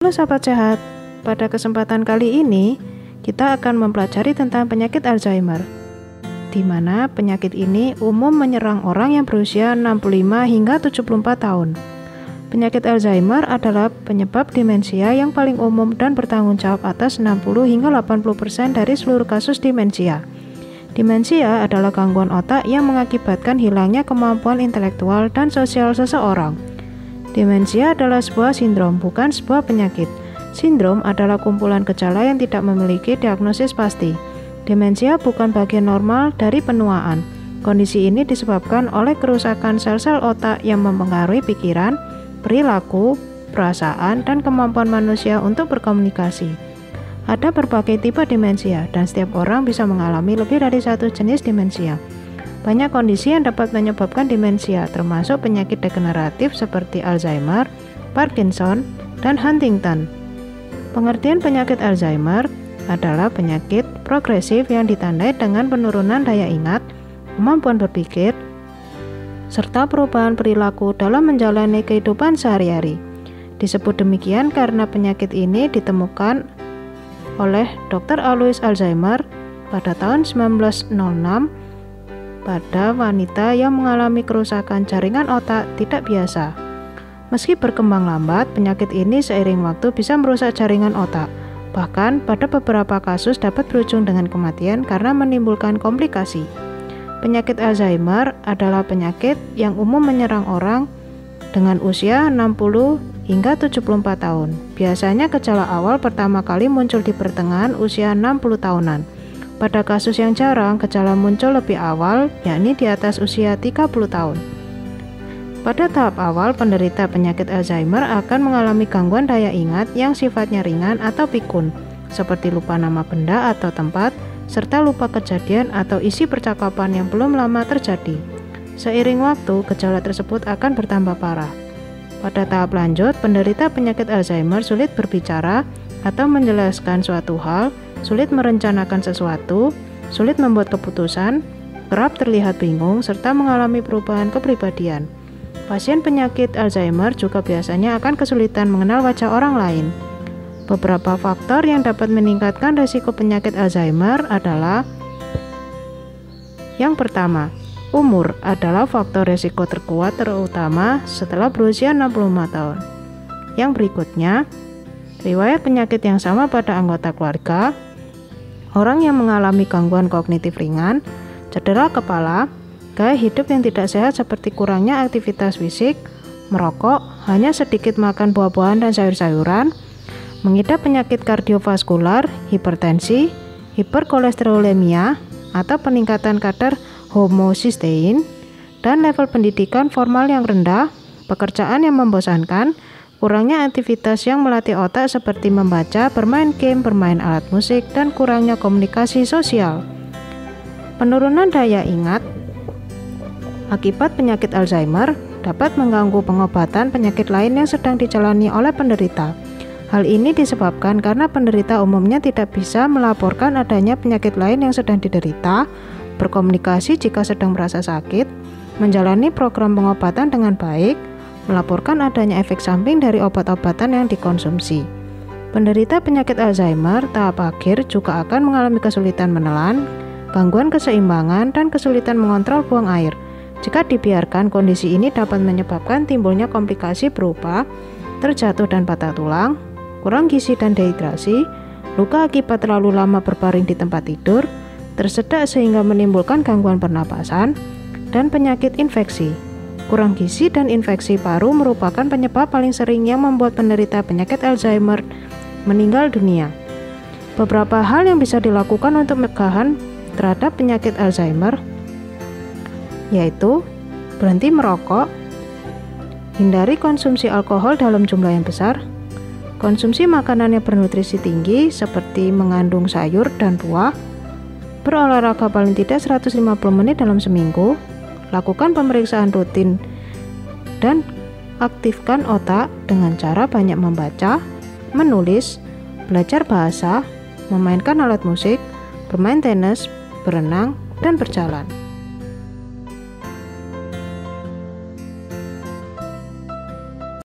Halo sahabat sehat, pada kesempatan kali ini kita akan mempelajari tentang penyakit Alzheimer, di mana penyakit ini umum menyerang orang yang berusia 65 hingga 74 tahun. Penyakit Alzheimer adalah penyebab demensia yang paling umum dan bertanggung jawab atas 60 hingga 80% dari seluruh kasus demensia. Demensia adalah gangguan otak yang mengakibatkan hilangnya kemampuan intelektual dan sosial seseorang. Demensia adalah sebuah sindrom, bukan sebuah penyakit. Sindrom adalah kumpulan gejala yang tidak memiliki diagnosis pasti. Demensia bukan bagian normal dari penuaan. Kondisi ini disebabkan oleh kerusakan sel-sel otak yang mempengaruhi pikiran, perilaku, perasaan, dan kemampuan manusia untuk berkomunikasi. Ada berbagai tipe demensia, dan setiap orang bisa mengalami lebih dari satu jenis demensia. Banyak kondisi yang dapat menyebabkan demensia, termasuk penyakit degeneratif seperti Alzheimer, Parkinson, dan Huntington. Pengertian penyakit Alzheimer adalah penyakit progresif yang ditandai dengan penurunan daya ingat, kemampuan berpikir, serta perubahan perilaku dalam menjalani kehidupan sehari-hari. Disebut demikian karena penyakit ini ditemukan oleh Dr. Alois Alzheimer pada tahun 1906 pada wanita yang mengalami kerusakan jaringan otak tidak biasa. Meski berkembang lambat, penyakit ini seiring waktu bisa merusak jaringan otak. Bahkan pada beberapa kasus dapat berujung dengan kematian karena menimbulkan komplikasi. Penyakit Alzheimer adalah penyakit yang umum menyerang orang dengan usia 60 hingga 74 tahun. Biasanya gejala awal pertama kali muncul di pertengahan usia 60 tahunan. Pada kasus yang jarang, gejala muncul lebih awal, yakni di atas usia 30 tahun. Pada tahap awal, penderita penyakit Alzheimer akan mengalami gangguan daya ingat yang sifatnya ringan atau pikun, seperti lupa nama benda atau tempat, serta lupa kejadian atau isi percakapan yang belum lama terjadi. Seiring waktu, gejala tersebut akan bertambah parah. Pada tahap lanjut, penderita penyakit Alzheimer sulit berbicara atau menjelaskan suatu hal, sulit merencanakan sesuatu, sulit membuat keputusan, kerap terlihat bingung, serta mengalami perubahan kepribadian. Pasien penyakit Alzheimer juga biasanya akan kesulitan mengenal wajah orang lain. Beberapa faktor yang dapat meningkatkan risiko penyakit Alzheimer adalah: yang pertama, umur adalah faktor risiko terkuat terutama setelah berusia 65 tahun. Yang berikutnya, riwayat penyakit yang sama pada anggota keluarga, orang yang mengalami gangguan kognitif ringan, cedera kepala, gaya hidup yang tidak sehat seperti kurangnya aktivitas fisik, merokok, hanya sedikit makan buah-buahan dan sayur-sayuran, mengidap penyakit kardiovaskular, hipertensi, hiperkolesterolemia, atau peningkatan kadar homocysteine, dan level pendidikan formal yang rendah, pekerjaan yang membosankan, kurangnya aktivitas yang melatih otak seperti membaca, bermain game, bermain alat musik, dan kurangnya komunikasi sosial. Penurunan daya ingat akibat penyakit Alzheimer dapat mengganggu pengobatan penyakit lain yang sedang dijalani oleh penderita. Hal ini disebabkan karena penderita umumnya tidak bisa melaporkan adanya penyakit lain yang sedang diderita, berkomunikasi jika sedang merasa sakit, menjalani program pengobatan dengan baik, melaporkan adanya efek samping dari obat-obatan yang dikonsumsi. Penderita penyakit Alzheimer tahap akhir juga akan mengalami kesulitan menelan, gangguan keseimbangan, dan kesulitan mengontrol buang air. Jika dibiarkan, kondisi ini dapat menyebabkan timbulnya komplikasi berupa terjatuh dan patah tulang, kurang gizi dan dehidrasi, luka akibat terlalu lama berbaring di tempat tidur, tersedak sehingga menimbulkan gangguan pernapasan, dan penyakit infeksi. Kurang gizi dan infeksi paru merupakan penyebab paling sering yang membuat penderita penyakit Alzheimer meninggal dunia. Beberapa hal yang bisa dilakukan untuk mencegah terhadap penyakit Alzheimer yaitu berhenti merokok, hindari konsumsi alkohol dalam jumlah yang besar, konsumsi makanan yang bernutrisi tinggi seperti mengandung sayur dan buah, berolahraga paling tidak 150 menit dalam seminggu, lakukan pemeriksaan rutin, dan aktifkan otak dengan cara banyak membaca, menulis, belajar bahasa, memainkan alat musik, bermain tenis, berenang, dan berjalan.